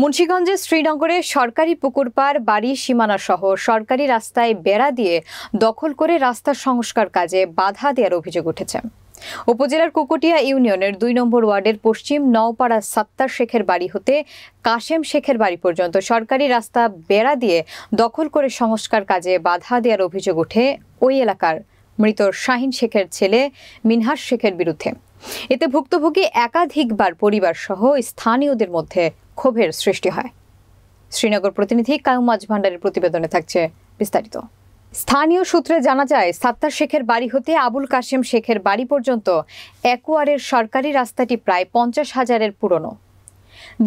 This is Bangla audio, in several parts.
মুন্সিগঞ্জের শ্রীনগরে সরকারি পুকুর পাড় বাড়ি সীমানা সহ সরকারি রাস্তায় বেড়া দিয়ে দখল করে রাস্তা সংস্কার কাজে বাধা দেওয়ার অভিযোগ উঠেছে। উপজেলার কুকুটিয়া ইউনিয়নের ২ নম্বর ওয়ার্ডের পশ্চিম নওপাড়া সাত্তার শেখের বাড়ি হতে কাশেম শেখের বাড়ি পর্যন্ত সরকারি রাস্তা বেড়া দিয়ে দখল করে সংস্কার কাজে বাধা দেওয়ার অভিযোগ ওঠে ওই এলাকার মৃত শাহিন শেখের ছেলে মিনহাস শেখের বিরুদ্ধে। এতে ভুক্তভোগী একাধিকবার পরিবার সহ স্থানীয়দের মধ্যে ক্ষোভের সৃষ্টি হয়। শ্রীনগর প্রতিনিধি কায়ুম মাঝভান্ডারের প্রতিবেদনে থাকছে বিস্তারিত। স্থানীয় সূত্রে জানা যায়, সাত্তার শেখের বাড়ি হতে আবুল কাশেম শেখের বাড়ি পর্যন্ত একোয়ারের সরকারি রাস্তাটি প্রায় ৫০,০০০-এর পুরনো।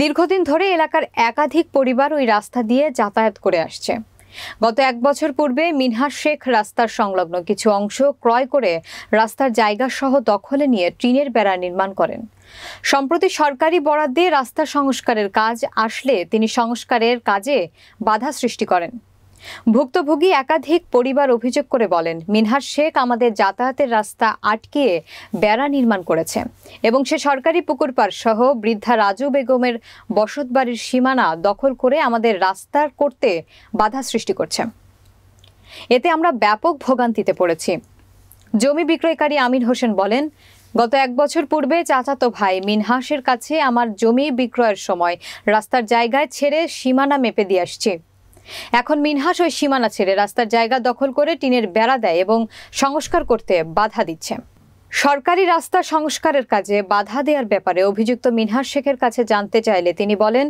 দীর্ঘদিন ধরে এলাকার একাধিক পরিবার ওই রাস্তা দিয়ে যাতায়াত করে আসছে। গত ১ বছর পূর্বে মিনহাস শেখ রাস্তার সংলগ্ন কিছু অংশ ক্রয় করে রাস্তার জায়গা সহ দখলে নিয়ে টিনের বেড়া নির্মাণ করেন। সম্প্রতি সরকারি বরাদ্দে রাস্তা সংস্কারের কাজ আসলে তিনি সংস্কারের কাজে বাধা সৃষ্টি করেন। ভুক্তভোগী একাধিক পরিবার অভিযোগ করে বলেন, মিনহাস শেখ আমাদের যাতায়াতের রাস্তা আটকিয়ে বেড়া নির্মাণ করেছে এবং সে সরকারি পুকুর পাড় সহ বৃদ্ধা রাজু বেগমের বসতবাড়ির সীমানা দখল করে আমাদের রাস্তা করতে বাধা সৃষ্টি করছে। এতে আমরা ব্যাপক ভোগান্তিতে পড়েছি। জমি বিক্রয়কারী আমির হোসেন বলেন, গত ১ বছর পূর্বে চাচাতো ভাই মিনহাসের কাছে আমার জমি বিক্রয়ের সময় রাস্তার জায়গায় ছেড়ে সীমানা মেপে দিয়ে আসছি। এখন মিনহাস ওই সীমানা ছেড়ে রাস্তার জায়গা দখল করে টিনের বেড়া দেয় এবং সংস্কার করতে বাধা দিচ্ছে। সরকারি রাস্তা সংস্কারের কাজে বাধা দেওয়ার ব্যাপারে অভিযুক্ত মিনহাস শেখের কাছে জানতে চাইলে তিনি বলেন,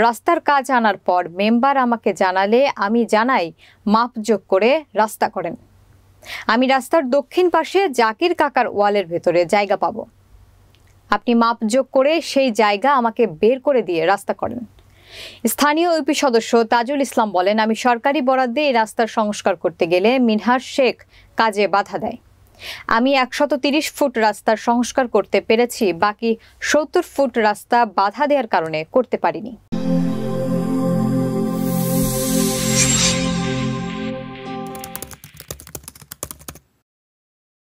রাস্তার কাজ আনার পর মেম্বার আমাকে জানালে আমি জানাই মাপজোক করে রাস্তা করেন। আমি রাস্তার দক্ষিণ পাশে জাকির কাকার ওয়ালের ভেতরে জায়গা পাবো। আপনি মাপজোক করে সেই জায়গা আমাকে বের করে দিয়ে রাস্তা করেন। স্থানীয় ইউপি সদস্য তাজুল ইসলাম বলেন, আমি সরকারি বরাদ্দে এই রাস্তার সংস্কার করতে গেলে মিনহাস শেখ কাজে বাধা দেয়। আমি ১৩০ ফুট রাস্তার সংস্কার করতে পেরেছি, বাকি ৭০ ফুট রাস্তা বাধা দেওয়ার কারণে করতে পারিনি।